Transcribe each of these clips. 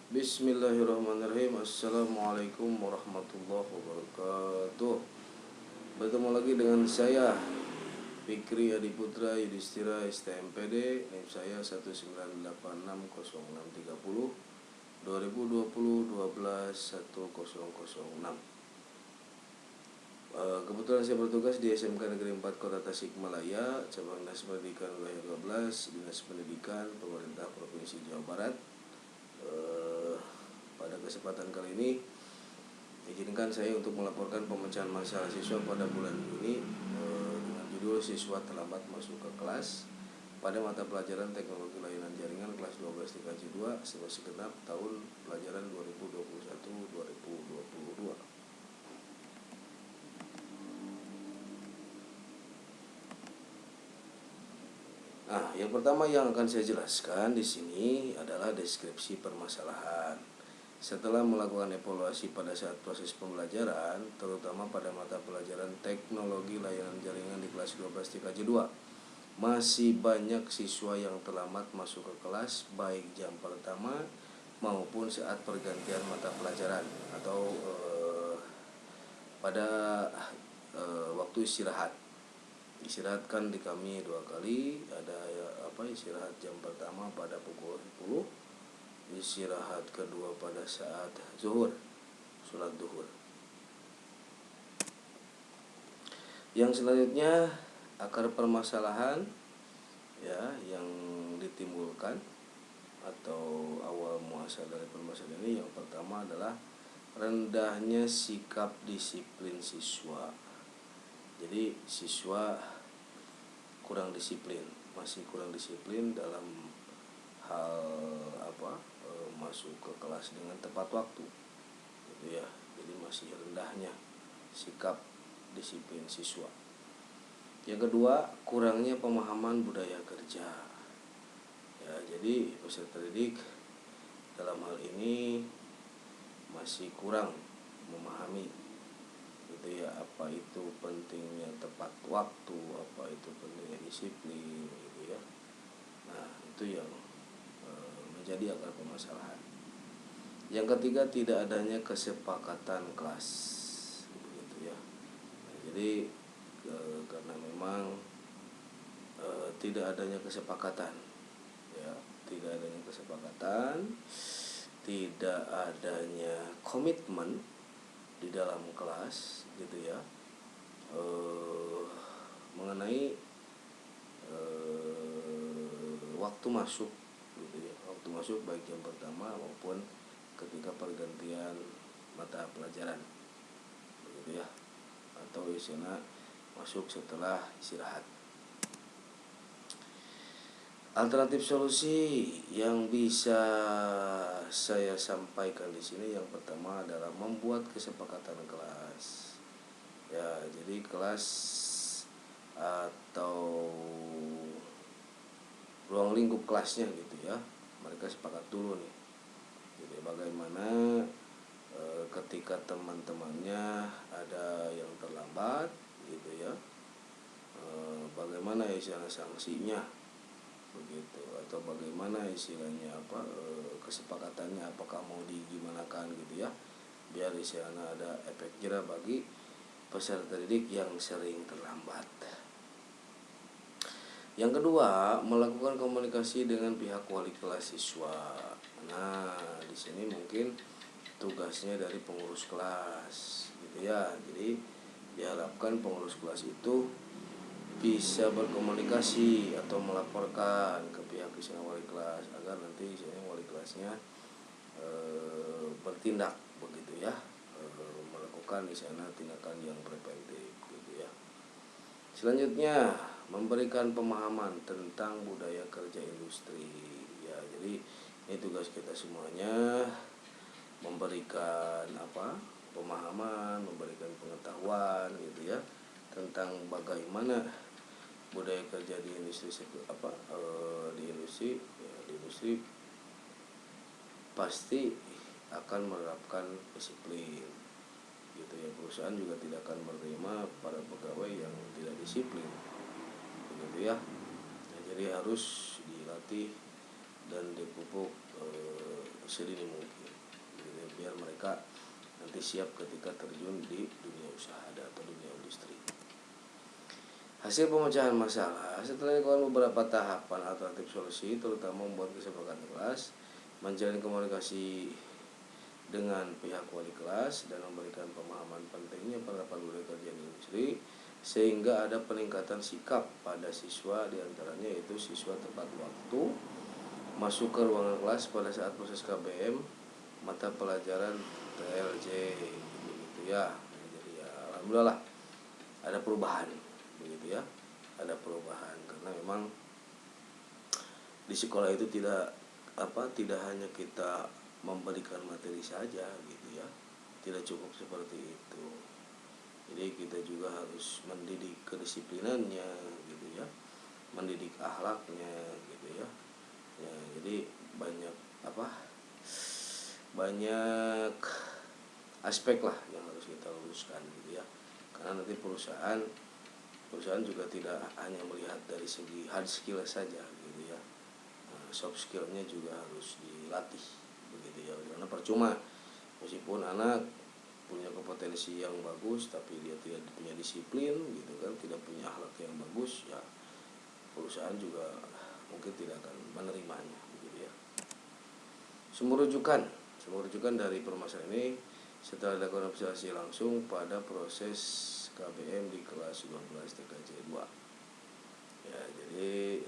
Bismillahirrahmanirrahim. Assalamualaikum warahmatullahi wabarakatuh. Bertemu lagi dengan saya Fikri Adiputra Yudhistira STMPD. NIM saya 198606030 2020 12 1006. Kebetulan saya bertugas di SMK Negeri 4 Kota Tasikmalaya, Cabang Dinas Pendidikan Wilayah 12, Dinas Pendidikan Pemerintah Provinsi Jawa Barat. Pada kesempatan kali ini izinkan saya untuk melaporkan pemecahan masalah siswa pada bulan Juni dengan judul siswa terlambat masuk ke kelas pada mata pelajaran Teknologi Layanan Jaringan kelas 12 TKJ 2 semester genap tahun pelajaran 2021-2022. Nah, yang pertama yang akan saya jelaskan di sini adalah deskripsi permasalahan. Setelah melakukan evaluasi pada saat proses pembelajaran, terutama pada mata pelajaran Teknologi Layanan Jaringan di kelas 12 TKJ 2, masih banyak siswa yang terlambat masuk ke kelas baik jam pertama maupun saat pergantian mata pelajaran atau pada waktu istirahat. Istirahat kan di kami 2 kali, ada istirahat jam pertama pada pukul 10, istirahat kedua pada saat zuhur, sholat zuhur. Yang selanjutnya akar permasalahan yang ditimbulkan atau awal muasal dari permasalahan ini, yang pertama adalah rendahnya sikap disiplin siswa. Jadi siswa masih kurang disiplin dalam hal masuk ke kelas dengan tepat waktu, gitu ya. Jadi masih rendahnya sikap disiplin siswa. Yang kedua, kurangnya pemahaman budaya kerja. Ya, jadi peserta didik dalam hal ini masih kurang memahami, gitu ya, apa itu pentingnya tepat waktu, apa itu pentingnya disiplin, gitu ya. Nah, itu yang menjadi akar permasalahan. Yang ketiga, tidak adanya kesepakatan kelas, gitu ya. Nah, jadi karena memang tidak adanya kesepakatan, ya, tidak adanya komitmen di dalam kelas, gitu ya, mengenai waktu masuk, gitu ya, waktu masuk baik jam pertama maupun ketika pergantian mata pelajaran, gitu ya, atau istilah masuk setelah istirahat. Alternatif solusi yang bisa saya sampaikan di sini, yang pertama adalah membuat kesepakatan kelas. Ya, jadi kelas atau ruang lingkup kelasnya, gitu ya, mereka sepakat dulu nih. Jadi bagaimana ketika teman-temannya ada yang terlambat, gitu ya, bagaimana istilahnya sanksinya, begitu, atau bagaimana istilahnya kesepakatannya, apakah mau digimanakan, gitu ya, biar di sana ada efek jerah bagi peserta didik yang sering terlambat. Yang kedua, melakukan komunikasi dengan pihak wali kelas siswa. Nah, di sini mungkin tugasnya dari pengurus kelas, gitu ya. Jadi diharapkan pengurus kelas itu bisa berkomunikasi atau melaporkan ke pihak wali kelas agar nanti wali kelasnya bertindak, begitu ya, melakukan di sana tindakan yang preventif, gitu ya. Selanjutnya, memberikan pemahaman tentang budaya kerja industri. Ya, jadi ini tugas kita semuanya, memberikan pemahaman, memberikan pengetahuan, gitu ya, tentang bagaimana budaya kerja di industri di industri pasti akan menerapkan disiplin, gitu ya. Perusahaan juga tidak akan menerima para pegawai yang tidak disiplin, begitu ya. Nah, jadi harus dilatih dan dipupuk sedini mungkin gitu ya, biar mereka nanti siap ketika terjun di dunia usaha atau dunia industri. Hasil pemecahan masalah setelah dilakukan beberapa tahapan alternatif solusi, terutama membuat kesepakatan kelas, menjalin komunikasi dengan pihak wali kelas, dan memberikan pemahaman pentingnya penerapan budaya kerja di industri, sehingga ada peningkatan sikap pada siswa, diantaranya yaitu siswa tepat waktu, masuk ke ruangan kelas pada saat proses KBM, mata pelajaran TLJ, begitu ya. Jadi ya alhamdulillah ada perubahan, begitu ya, ada perubahan karena memang di sekolah itu tidak hanya kita memberikan materi saja gitu ya, tidak cukup seperti itu. Jadi kita juga harus mendidik kedisiplinannya gitu ya, mendidik akhlaknya gitu ya. Ya, jadi banyak banyak aspek lah yang harus kita luruskan gitu ya. Karena nanti perusahaan juga tidak hanya melihat dari segi hard skill saja gitu ya. Soft skillnya juga harus dilatih begitu ya. Karena percuma meskipun anak punya kompetensi yang bagus tapi dia tidak punya disiplin gitu kan, tidak punya akhlak yang bagus, ya perusahaan juga mungkin tidak akan menerimanya begitu ya. Sumber rujukan dari permasalahan ini setelah dilakukan observasi langsung pada proses KBM di kelas 12 TKJ 2. Ya, jadi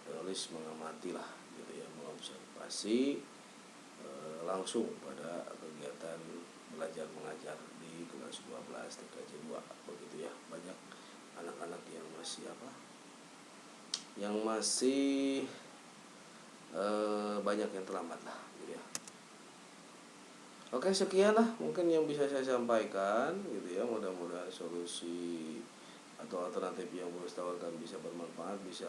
penulis mengamati lah gitu ya, mengobservasi langsung pada kegiatan belajar mengajar di kelas 12 TKJ 2 begitu ya. Banyak anak-anak yang masih banyak yang terlambat lah gitu ya. Oke, sekian lah mungkin yang bisa saya sampaikan gitu ya. Mudah-mudahan solusi atau alternatif yang Bulus tawarkan bisa bermanfaat, bisa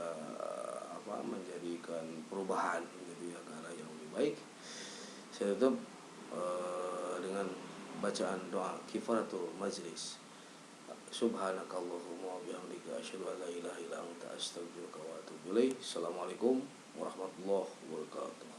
menjadikan perubahan gitu ya ke arah yang lebih baik. Saya tutup dengan bacaan doa kifaratul majlis. Subhanakallahumma wa bihamdika asyhadu an la ilaha illa anta astaghfiruka wa atubu ilaik. Assalamualaikum warahmatullahi wabarakatuh.